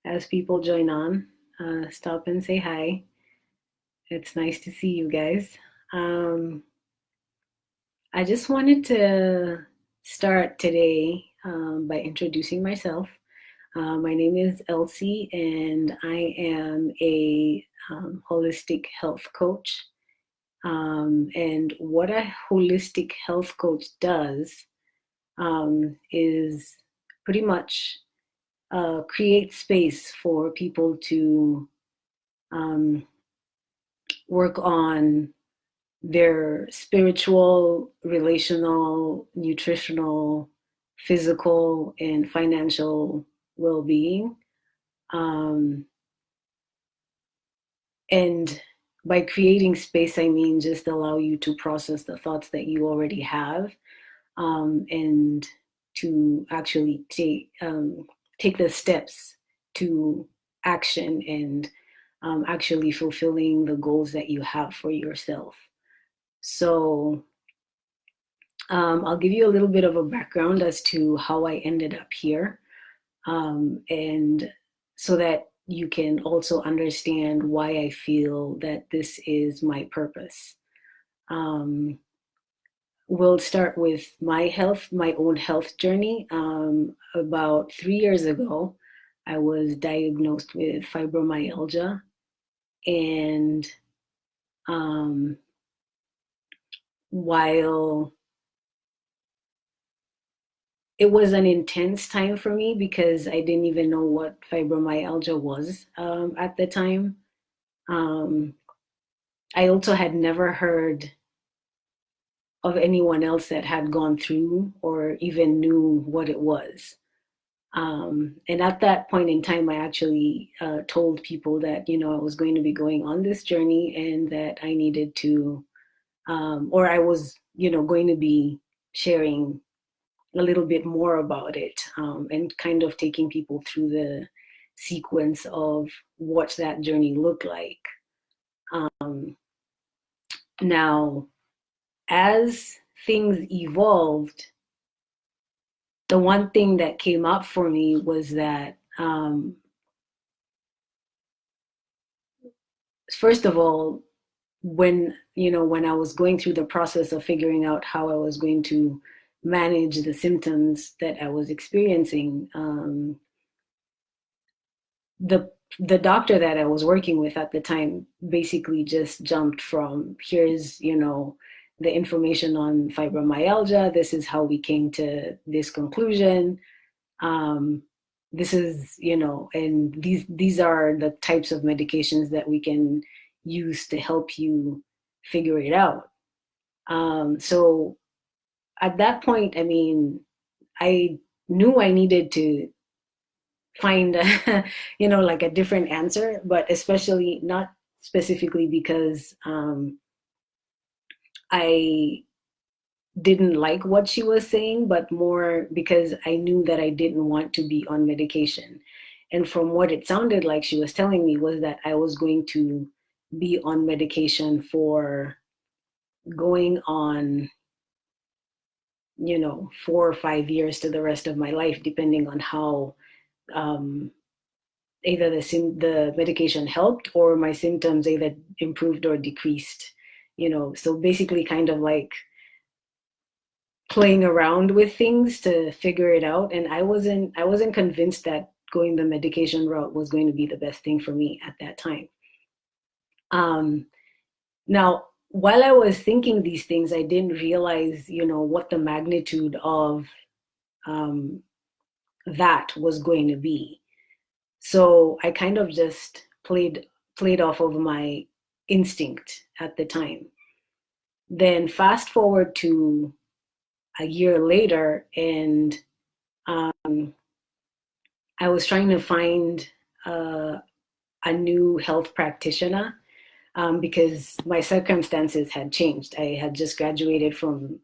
as people join on, stop and say hi. It's nice to see you guys. Um, I just wanted to start today by introducing myself. My name is Elsie, and I am a holistic health coach. And what a holistic health coach does is pretty much create space for people to um, work on their spiritual, relational, nutritional, physical, and financial well being. Um, and by creating space, I mean just allow you to process the thoughts that you already have, and to actually take the steps to action and actually fulfilling the goals that you have for yourself. So I'll give you a little bit of a background as to how I ended up here, and so that you can also understand why I feel that this is my purpose. Um, we'll start with my own health journey. About 3 years ago, I was diagnosed with fibromyalgia, and um, while it was an intense time for me because I didn't even know what fibromyalgia was at the time. Um, I also had never heard of anyone else that had gone through or even knew what it was. And at that point in time, I actually told people that, I was going to be going on this journey and that I needed to, or I was, going to be sharing a little bit more about it, and kind of taking people through the sequence of what that journey looked like. Um, Now, as things evolved, the one thing that came up for me was that, first of all, when I was going through the process of figuring out how I was going to manage the symptoms that I was experiencing, the doctor that I was working with at the time basically just jumped from, here's, the information on fibromyalgia. This is how we came to this conclusion. Um, this is, and these are the types of medications that we can use to help you figure it out. So at that point, I mean, I knew I needed to find like a different answer, but especially not specifically because I didn't like what she was saying, but more because I knew that I didn't want to be on medication. And from what it sounded like she was telling me was that I was going to be on medication for going on, 4 or 5 years to the rest of my life, depending on how um, either the medication helped or my symptoms either improved or decreased. So basically kind of like playing around with things to figure it out, and I wasn't convinced that going the medication route was going to be the best thing for me at that time. Now, while I was thinking these things, I didn't realize, what the magnitude of um, that was going to be. So I kind of just played off of my instinct at the time. Then fast forward to a year later, and I was trying to find a new health practitioner, because my circumstances had changed. I had just graduated from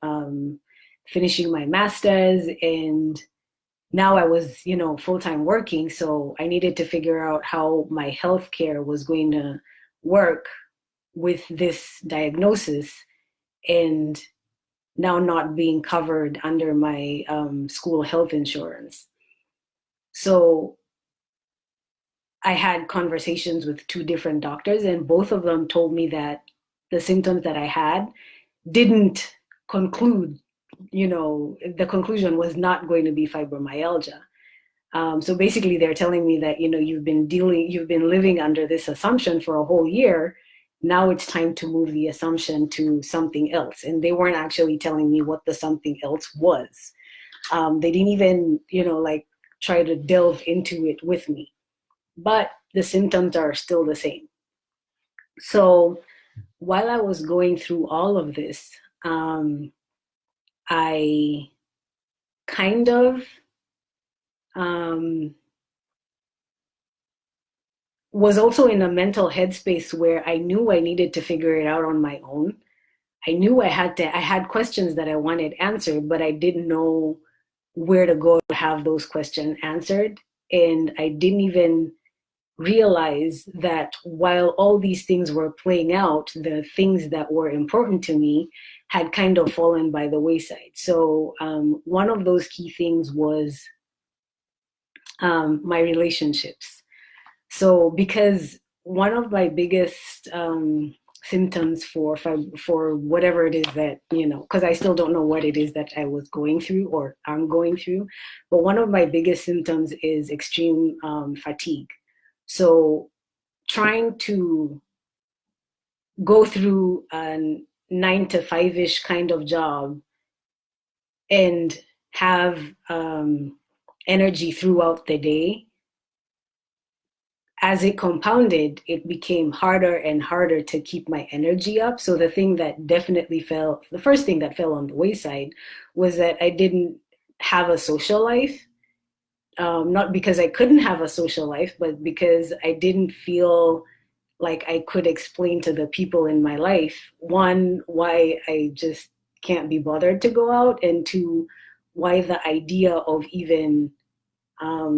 finishing my master's, and now I was, full-time working. So I needed to figure out how my healthcare was going to work with this diagnosis, and now not being covered under my school health insurance. So I had conversations with two different doctors, and both of them told me that the symptoms that I had didn't conclude, the conclusion was not going to be fibromyalgia. So basically, they're telling me that, you've been living under this assumption for a whole year. Now it's time to move the assumption to something else. And they weren't actually telling me what the something else was. They didn't even, like try to delve into it with me. But the symptoms are still the same. So while I was going through all of this, I kind of was also in a mental headspace where I knew I needed to figure it out on my own. I knew I had questions that I wanted answered, but I didn't know where to go to have those questions answered. And I didn't even realize that while all these things were playing out, the things that were important to me had kind of fallen by the wayside. So one of those key things was my relationships. So because one of my biggest symptoms for whatever it is that, because I still don't know what it is that I was going through or I'm going through, but one of my biggest symptoms is extreme fatigue. So trying to go through a 9 to 5-ish kind of job and have energy throughout the day, as it compounded, it became harder and harder to keep my energy up. So the first thing that fell on the wayside was that I didn't have a social life. Not because I couldn't have a social life, but because I didn't feel like I could explain to the people in my life, one, why I just can't be bothered to go out, and two, why the idea of even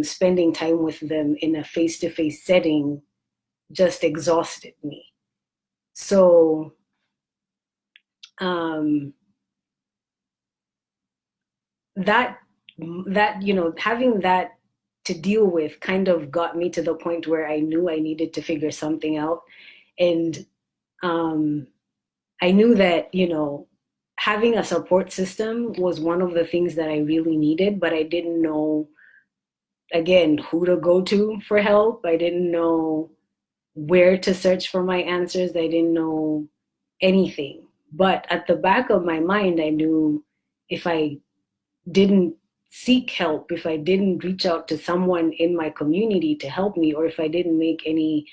spending time with them in a face-to-face setting just exhausted me. So that having that to deal with kind of got me to the point where I knew I needed to figure something out. And I knew that, having a support system was one of the things that I really needed, but I didn't know, again, who to go to for help. I didn't know where to search for my answers. I didn't know anything. But at the back of my mind, I knew if I didn't seek help, if I didn't reach out to someone in my community to help me, or if I didn't make any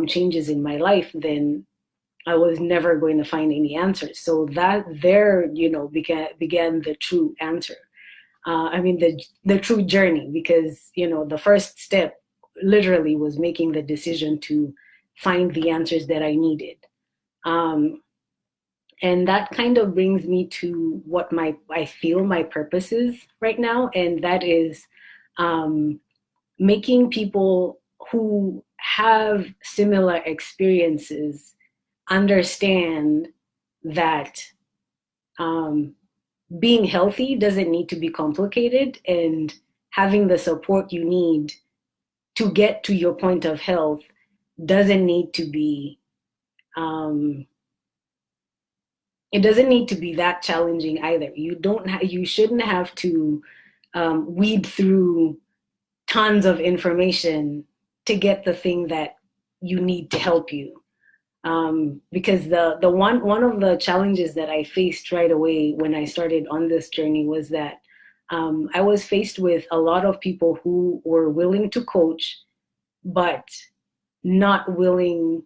changes in my life, then I was never going to find any answers. So that there, began the true answer. The true journey, because, the first step literally was making the decision to find the answers that I needed. And that kind of brings me to what I feel my purpose is right now. And that is making people who have similar experiences understand that being healthy doesn't need to be complicated, and having the support you need to get to your point of health doesn't need to be it doesn't need to be that challenging either. You shouldn't have to weed through tons of information to get the thing that you need to help you. Because the one of the challenges that I faced right away when I started on this journey was that I was faced with a lot of people who were willing to coach, but not willing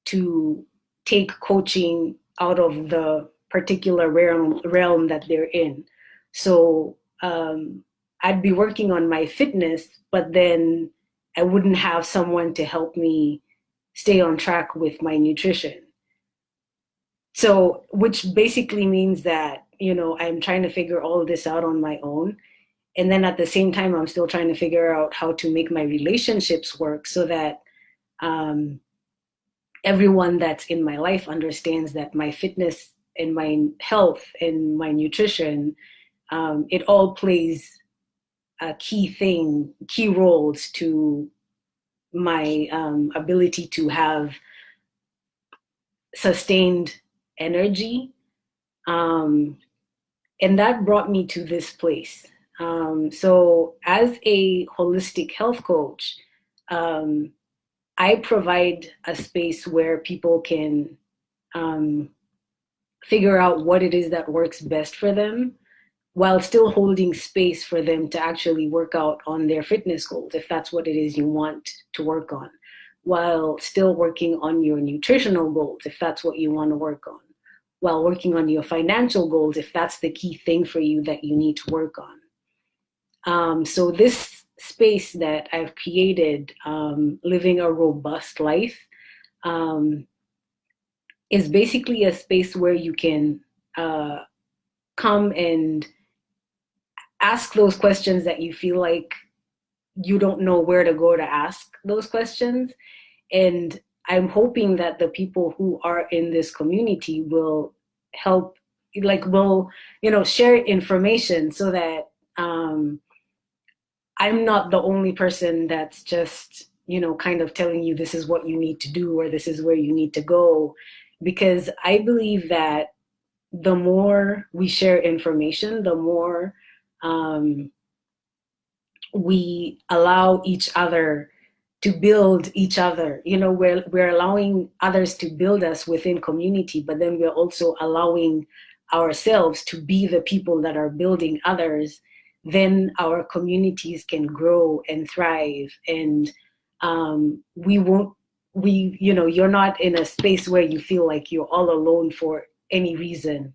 to take coaching out of the particular realm that they're in. So I'd be working on my fitness, but then I wouldn't have someone to help me stay on track with my nutrition. So, which basically means that, I'm trying to figure all of this out on my own. And then at the same time, I'm still trying to figure out how to make my relationships work so that everyone that's in my life understands that my fitness and my health and my nutrition, it all plays key roles to my ability to have sustained energy. And that brought me to this place. So as a holistic health coach, I provide a space where people can figure out what it is that works best for them, while still holding space for them to actually work out on their fitness goals, if that's what it is you want to work on, while still working on your nutritional goals, if that's what you want to work on, while working on your financial goals, if that's the key thing for you that you need to work on. So this space that I've created, Living a Robust Life, is basically a space where you can come and ask those questions that you feel like you don't know where to go to ask those questions. And I'm hoping that the people who are in this community will help, will, share information so that I'm not the only person that's just, kind of telling you this is what you need to do or this is where you need to go. Because I believe that the more we share information, the more we allow each other to build each other. We're allowing others to build us within community, but then we're also allowing ourselves to be the people that are building others. Then our communities can grow and thrive, and you're not in a space where you feel like you're all alone for any reason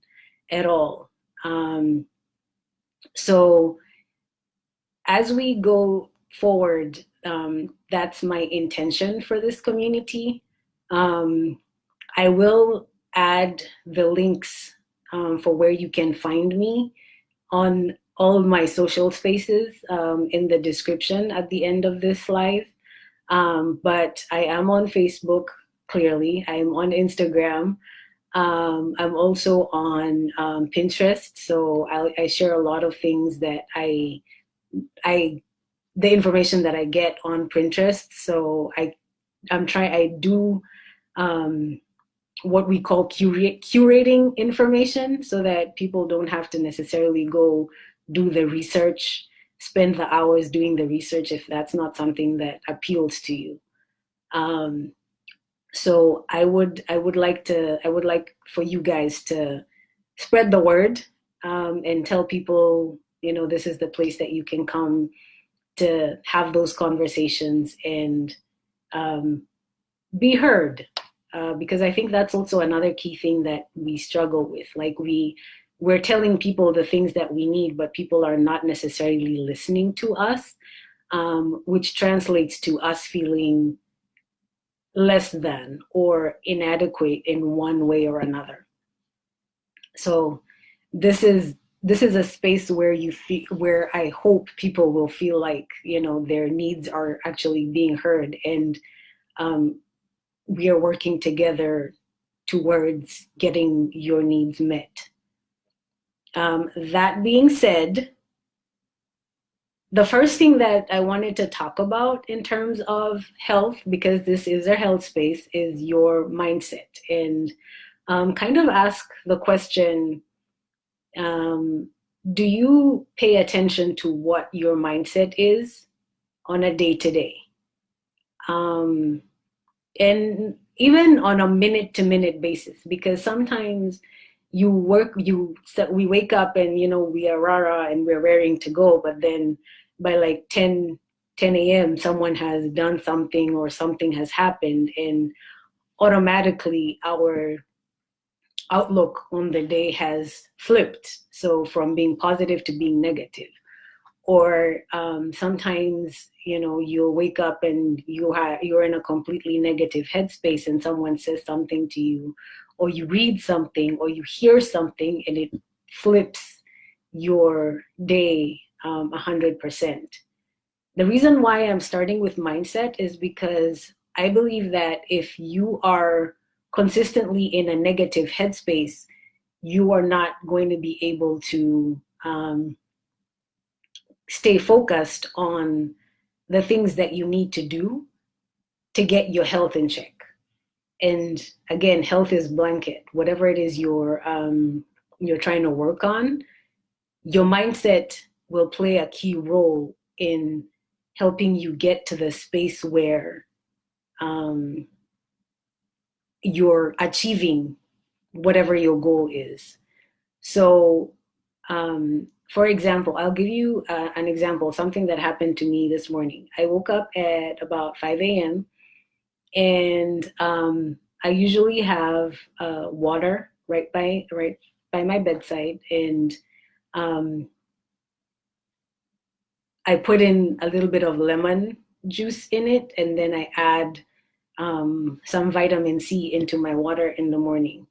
at all. So as we go forward, that's my intention for this community. I will add the links for where you can find me on all my social spaces in the description at the end of this live. But I am on Facebook, clearly. I'm on Instagram. I'm also on Pinterest. So I share a lot of things that the information that I get on Pinterest. So I do what we call curating information so that people don't have to necessarily go do the research, spend the hours doing the research if that's not something that appeals to you. So I would like for you guys to spread the word and tell people, this is the place that you can come to have those conversations and be heard. Because I think that's also another key thing that we struggle with. Like we're telling people the things that we need, but people are not necessarily listening to us, which translates to us feeling less than or inadequate in one way or another. So this is a space where where I hope people will feel like, their needs are actually being heard, and we are working together towards getting your needs met. That being said, the first thing that I wanted to talk about in terms of health, because this is a health space, is your mindset, and kind of ask the question, do you pay attention to what your mindset is on a day-to-day? And even on a minute-to-minute basis, because sometimes we wake up and, we are rah-rah and we're raring to go, but then by like 10 a.m., someone has done something or something has happened, and automatically our outlook on the day has flipped. So from being positive to being negative. Or sometimes, you'll wake up and you're in a completely negative headspace and someone says something to you, or you read something, or you hear something, and it flips your day 100%. The reason why I'm starting with mindset is because I believe that if you are consistently in a negative headspace, you are not going to be able to stay focused on the things that you need to do to get your health in check. And again, health is blanket. Whatever it is you're trying to work on, your mindset will play a key role in helping you get to the space where um, you're achieving whatever your goal is. So, for example, I'll give you an example, something that happened to me this morning. I woke up at about 5 a.m. and I usually have water right by my bedside, and um, I put in a little bit of lemon juice in it, and then I add some vitamin C into my water in the morning.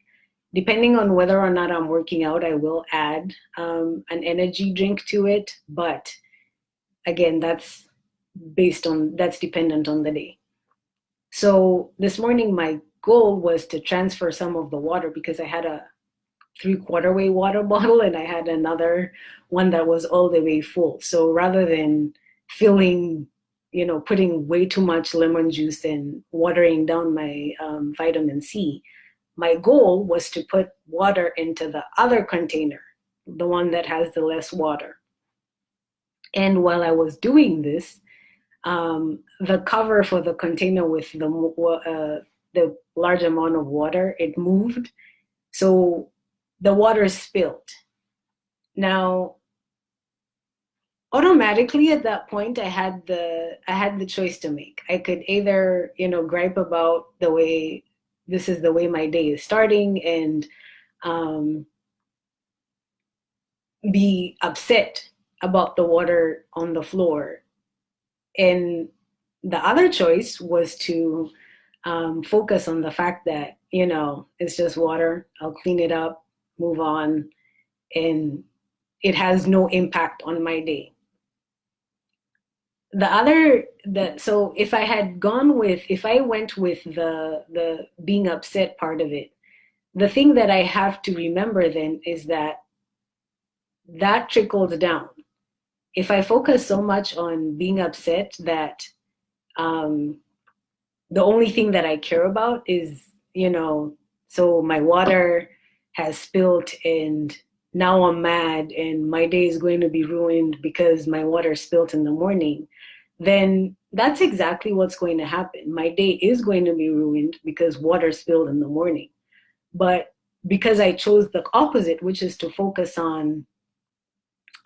Depending on whether or not I'm working out, I will add an energy drink to it. But again, that's dependent on the day. So this morning, my goal was to transfer some of the water because I had a 3/4 way water bottle and I had another one that was all the way full. So rather than filling, putting way too much lemon juice and watering down my vitamin C, my goal was to put water into the other container, the one that has the less water. And while I was doing this, the cover for the container with the large amount of water, it moved. So the water spilled. Now, automatically at that point, I had the choice to make. I could either, gripe about this is the way my day is starting, and um, be upset about the water on the floor. And the other choice was to focus on the fact that, it's just water. I'll clean it up, move on, and it has no impact on my day. So if I went with the being upset part of it, the thing that I have to remember then is that trickles down. If I focus so much on being upset that the only thing that I care about is, so my water has spilled and now I'm mad and my day is going to be ruined because my water spilled in the morning, then that's exactly what's going to happen. My day is going to be ruined because water spilled in the morning. But because I chose the opposite, which is to focus on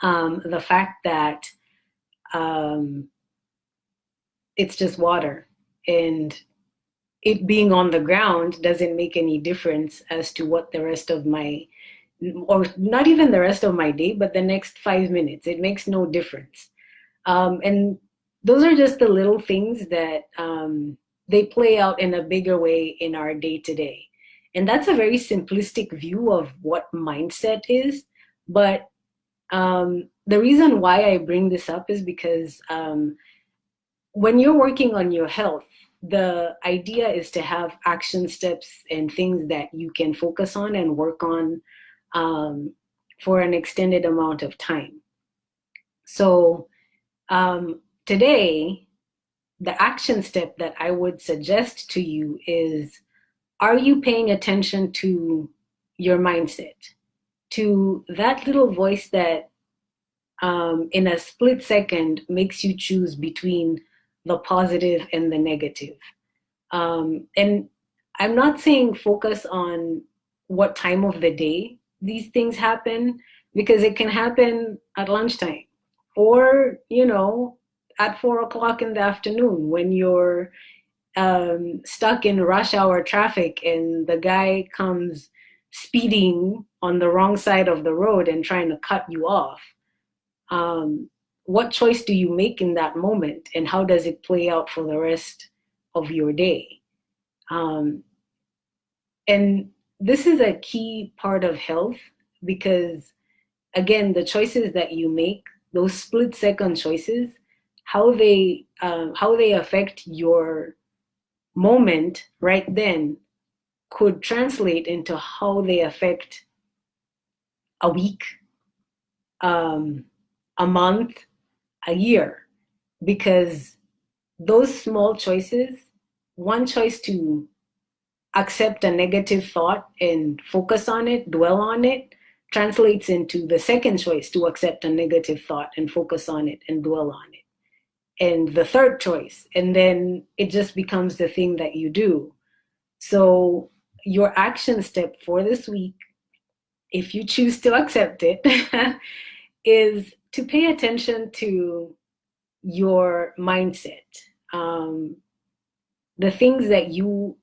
the fact that it's just water, and it being on the ground doesn't make any difference as to what the rest of my, or not even the rest of my day, but the next 5 minutes, it makes no difference. And those are just the little things that they play out in a bigger way in our day to day. And that's a very simplistic view of what mindset is. But the reason why I bring this up is because when you're working on your health, the idea is to have action steps and things that you can focus on and work on for an extended amount of time. So today, the action step that I would suggest to you is, are you paying attention to your mindset, to that little voice that in a split second makes you choose between the positive and the negative? And I'm not saying focus on what time of the day these things happen, because it can happen at lunchtime or, at 4 o'clock in the afternoon when you're stuck in rush hour traffic and the guy comes speeding on the wrong side of the road and trying to cut you off. What choice do you make in that moment, and how does it play out for the rest of your day? And this is a key part of health because, again, the choices that you make, those split second choices, how they affect your moment right then could translate into how they affect a week, a month, a year, because those small choices one choice to accept a negative thought and focus on it, dwell on it, translates into the second choice to accept a negative thought and focus on it and dwell on it. And the third choice, and then it just becomes the thing that you do. So your action step for this week, if you choose to accept it, is to pay attention to your mindset. The things that you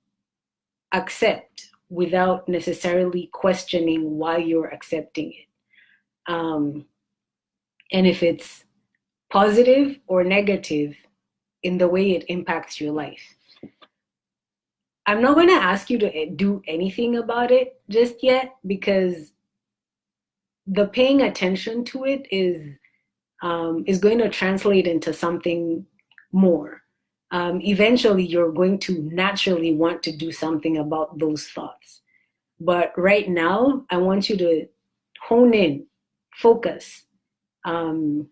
accept without necessarily questioning why you're accepting it. And if it's positive or negative in the way it impacts your life. I'm not going to ask you to do anything about it just yet, because the paying attention to it is going to translate into something more. Eventually, you're going to naturally want to do something about those thoughts. But right now, I want you to hone in, focus on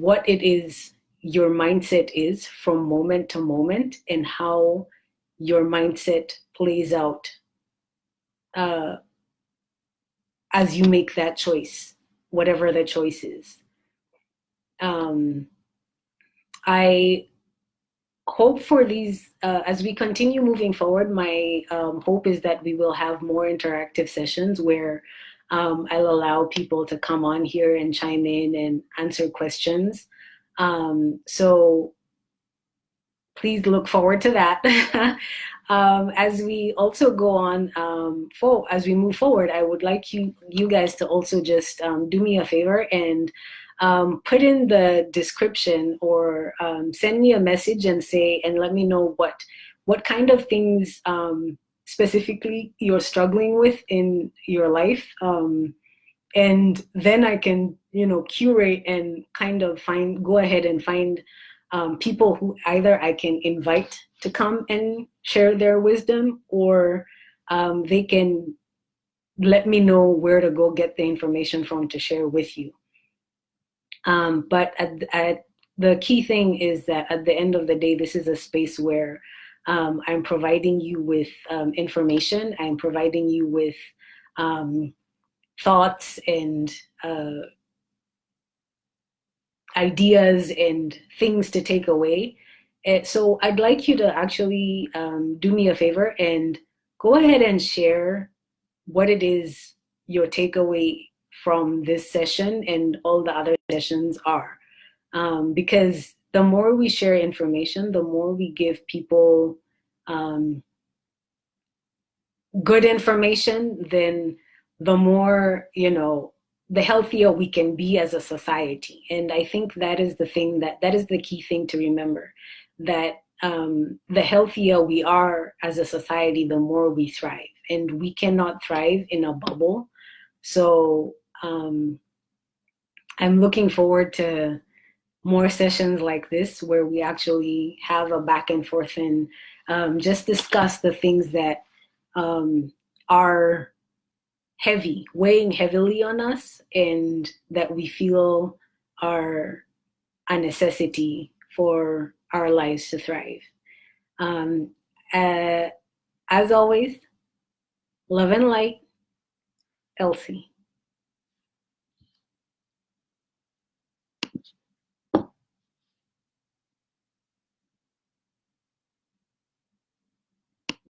what it is your mindset is from moment to moment, and how your mindset plays out as you make that choice, whatever the choice is. I hope for these, as we continue moving forward, my hope is that we will have more interactive sessions where I'll allow people to come on here and chime in and answer questions. So please look forward to that. As we also go on, as we move forward, I would like you guys to also just do me a favor and put in the description, or send me a message and let me know what kind of things specifically you're struggling with in your life. And then I can, curate and kind of go ahead and find people who either I can invite to come and share their wisdom, or they can let me know where to go get the information from to share with you. But the key thing is that at the end of the day, this is a space where I'm providing you with information. I'm providing you with thoughts and ideas and things to take away. So I'd like you to actually do me a favor and go ahead and share what it is your takeaway from this session and all the other sessions are. Because the more we share information, the more we give people good information, then the more, the healthier we can be as a society. And I think that is the thing that is the key thing to remember, that the healthier we are as a society, the more we thrive. And we cannot thrive in a bubble. So I'm looking forward to more sessions like this, where we actually have a back and forth and just discuss the things that are weighing heavily on us, and that we feel are a necessity for our lives to thrive. As always, love and light, Elsie.